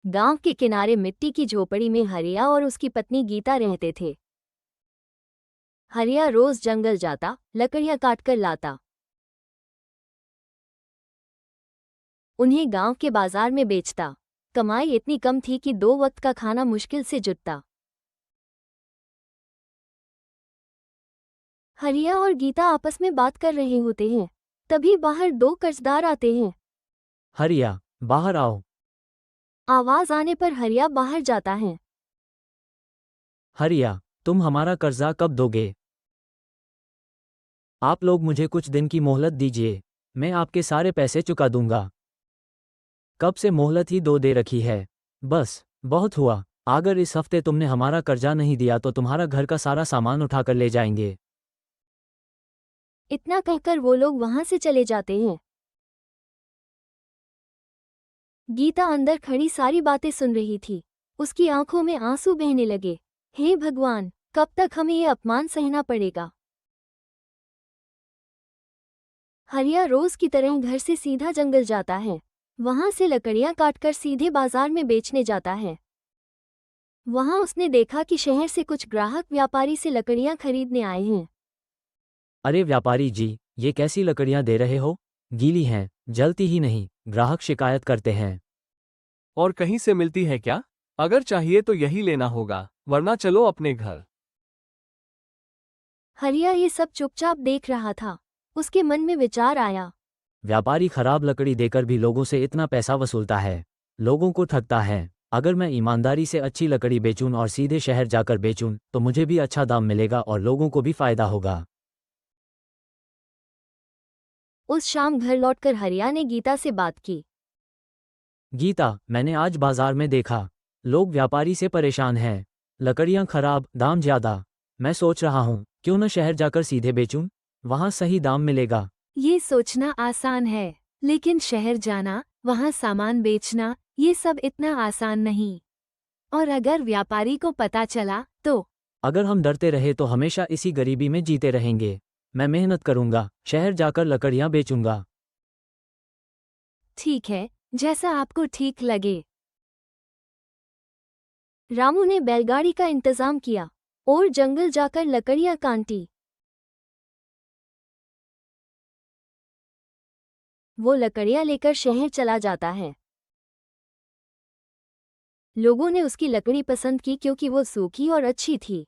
गांव के किनारे मिट्टी की झोपड़ी में हरिया और उसकी पत्नी गीता रहते थे। हरिया रोज जंगल जाता, लकड़ियां काटकर लाता। उन्हें गांव के बाजार में बेचता। कमाई इतनी कम थी कि 2 वक्त का खाना मुश्किल से जुटता। हरिया और गीता आपस में बात कर रहे होते हैं, तभी बाहर 2 कर्जदार आते हैं। हरिया, बाहर आओ। आवाज आने पर हरिया बाहर जाता है। हरिया, तुम हमारा कर्जा कब दोगे? आप लोग मुझे कुछ दिन की मोहलत दीजिए, मैं आपके सारे पैसे चुका दूंगा। कब से मोहलत ही 2 दे रखी है। बस, बहुत हुआ। अगर इस हफ्ते तुमने हमारा कर्जा नहीं दिया तो तुम्हारा घर का सारा सामान उठाकर ले जाएंगे। इतना कहकर वो लोग वहां से चले जाते हैं। गीता अंदर खड़ी सारी बातें सुन रही थी। उसकी आंखों में आंसू बहने लगे। हे भगवान, कब तक हमें ये अपमान सहना पड़ेगा। हरिया रोज की तरह घर से सीधा जंगल जाता है। वहां से लकड़ियां काटकर सीधे बाजार में बेचने जाता है। वहां उसने देखा कि शहर से कुछ ग्राहक व्यापारी से लकड़ियां खरीदने आए हैं। अरे व्यापारी जी, ये कैसी लकड़ियां दे रहे हो? गीली हैं, जलती ही नहीं, ग्राहक शिकायत करते हैं। और कहीं से मिलती है क्या? अगर चाहिए तो यही लेना होगा, वरना चलो अपने घर। हरिया ये सब चुपचाप देख रहा था। उसके मन में विचार आया। व्यापारी खराब लकड़ी देकर भी लोगों से इतना पैसा वसूलता है, लोगों को ठगता है। अगर मैं ईमानदारी से अच्छी लकड़ी बेचूं और सीधे शहर जाकर बेचूं तो मुझे भी अच्छा दाम मिलेगा और लोगों को भी फायदा होगा। उस शाम घर लौटकर हरिया ने गीता से बात की। गीता, मैंने आज बाजार में देखा, लोग व्यापारी से परेशान हैं। लकड़ियां खराब, दाम ज्यादा। मैं सोच रहा हूं, क्यों न शहर जाकर सीधे बेचूं, वहां सही दाम मिलेगा। ये सोचना आसान है, लेकिन शहर जाना, वहां सामान बेचना, ये सब इतना आसान नहीं। और अगर व्यापारी को पता चला तो? अगर हम डरते रहे तो हमेशा इसी गरीबी में जीते रहेंगे। मैं मेहनत करूंगा, शहर जाकर लकड़ियां बेचूंगा। ठीक है, जैसा आपको ठीक लगे। रामू ने बैलगाड़ी का इंतजाम किया और जंगल जाकर लकड़ियां काटी। वो लकड़ियां लेकर शहर चला जाता है। लोगों ने उसकी लकड़ी पसंद की क्योंकि वो सूखी और अच्छी थी।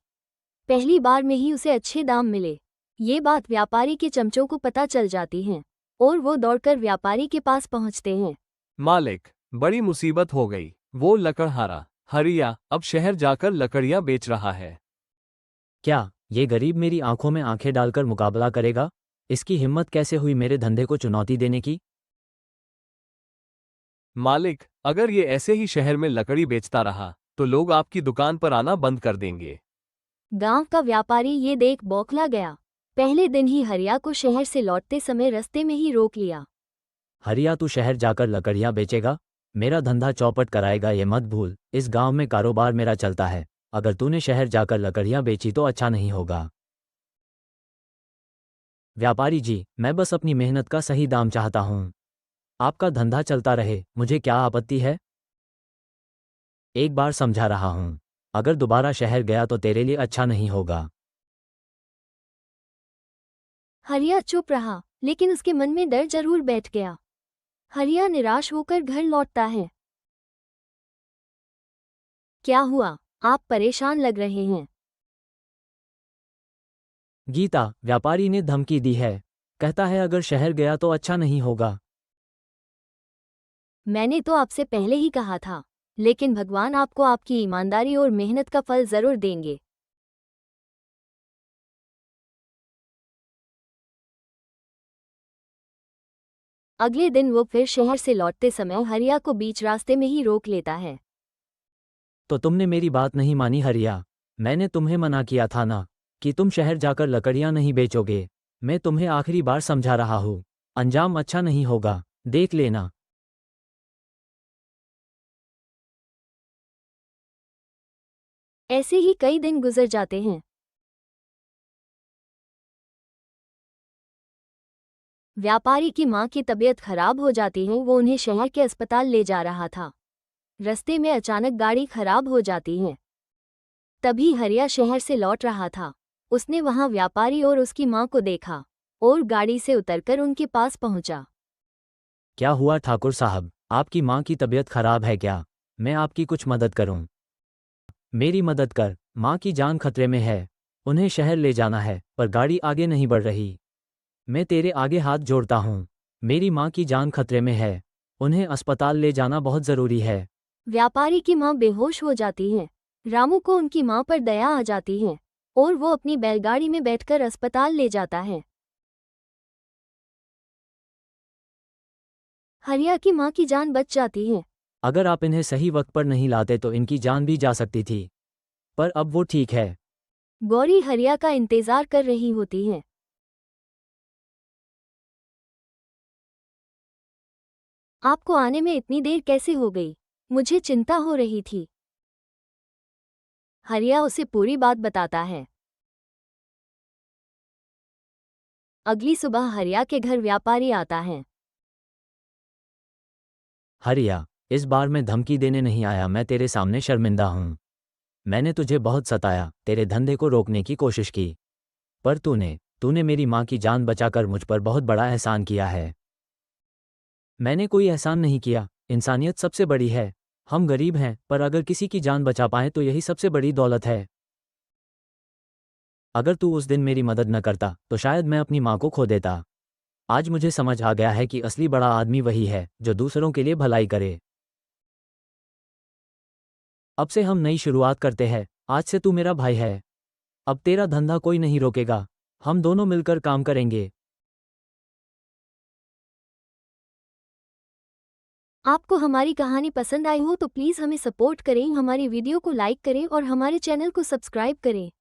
पहली बार में ही उसे अच्छे दाम मिले। ये बात व्यापारी के चमचों को पता चल जाती है और वो दौड़कर व्यापारी के पास पहुंचते हैं। मालिक, बड़ी मुसीबत हो गई। वो लकड़हारा हरिया अब शहर जाकर लकड़ियां बेच रहा है। क्या ये गरीब मेरी आंखों में आंखें डालकर मुकाबला करेगा? इसकी हिम्मत कैसे हुई मेरे धंधे को चुनौती देने की? मालिक, अगर ये ऐसे ही शहर में लकड़ी बेचता रहा तो लोग आपकी दुकान पर आना बंद कर देंगे। गांव का व्यापारी ये देख बौखला गया। पहले दिन ही हरिया को शहर से लौटते समय रास्ते में ही रोक लिया। हरिया, तू शहर जाकर लकड़ियां बेचेगा? मेरा धंधा चौपट कराएगा ये मत भूल। इस गांव में कारोबार मेरा चलता है। अगर तूने शहर जाकर लकड़ियां बेची तो अच्छा नहीं होगा। व्यापारी जी, मैं बस अपनी मेहनत का सही दाम चाहता हूं। आपका धंधा चलता रहे, मुझे क्या आपत्ति है। एक बार समझा रहा हूं, अगर दोबारा शहर गया तो तेरे लिए अच्छा नहीं होगा। हरिया चुप रहा, लेकिन उसके मन में डर जरूर बैठ गया। हरिया निराश होकर घर लौटता है। क्या हुआ? आप परेशान लग रहे हैं। गीता, व्यापारी ने धमकी दी है। कहता है अगर शहर गया तो अच्छा नहीं होगा। मैंने तो आपसे पहले ही कहा था, लेकिन भगवान आपको आपकी ईमानदारी और मेहनत का फल जरूर देंगे। अगले दिन वो फिर शहर से लौटते समय हरिया को बीच रास्ते में ही रोक लेता है। तो तुमने मेरी बात नहीं मानी हरिया। मैंने तुम्हें मना किया था ना कि तुम शहर जाकर लकड़ियां नहीं बेचोगे। मैं तुम्हें आखिरी बार समझा रहा हूं, अंजाम अच्छा नहीं होगा, देख लेना। ऐसे ही कई दिन गुजर जाते हैं। व्यापारी की मां की तबीयत खराब हो जाती है। वो उन्हें शहर के अस्पताल ले जा रहा था। रास्ते में अचानक गाड़ी खराब हो जाती है। तभी हरिया शहर से लौट रहा था। उसने वहां व्यापारी और उसकी मां को देखा और गाड़ी से उतरकर उनके पास पहुंचा। क्या हुआ ठाकुर साहब, आपकी माँ की तबीयत खराब है क्या? मैं आपकी कुछ मदद करूं? मेरी मदद कर, माँ की जान खतरे में है। उन्हें शहर ले जाना है पर गाड़ी आगे नहीं बढ़ रही। मैं तेरे आगे हाथ जोड़ता हूँ। मेरी माँ की जान खतरे में है। उन्हें अस्पताल ले जाना बहुत ज़रूरी है। व्यापारी की मां बेहोश हो जाती है। रामू को उनकी मां पर दया आ जाती है और वो अपनी बैलगाड़ी में बैठकर अस्पताल ले जाता है। हरिया की मां की जान बच जाती है। अगर आप इन्हें सही वक्त पर नहीं लाते तो इनकी जान भी जा सकती थी, पर अब वो ठीक है। गौरी हरिया का इंतजार कर रही होती है। आपको आने में इतनी देर कैसे हो गई? मुझे चिंता हो रही थी। हरिया उसे पूरी बात बताता है। अगली सुबह हरिया के घर व्यापारी आता है। हरिया, इस बार मैं धमकी देने नहीं आया। मैं तेरे सामने शर्मिंदा हूँ। मैंने तुझे बहुत सताया, तेरे धंधे को रोकने की कोशिश की, पर तूने मेरी माँ की जान बचाकर मुझ पर बहुत बड़ा एहसान किया है। मैंने कोई एहसान नहीं किया। इंसानियत सबसे बड़ी है। हम गरीब हैं, पर अगर किसी की जान बचा पाएं तो यही सबसे बड़ी दौलत है। अगर तू उस दिन मेरी मदद न करता तो शायद मैं अपनी माँ को खो देता। आज मुझे समझ आ गया है कि असली बड़ा आदमी वही है जो दूसरों के लिए भलाई करे। अब से हम नई शुरुआत करते हैं। आज से तू मेरा भाई है। अब तेरा धंधा कोई नहीं रोकेगा। हम दोनों मिलकर काम करेंगे। आपको हमारी कहानी पसंद आई हो तो प्लीज़ हमें सपोर्ट करें, हमारी वीडियो को लाइक करें और हमारे चैनल को सब्सक्राइब करें।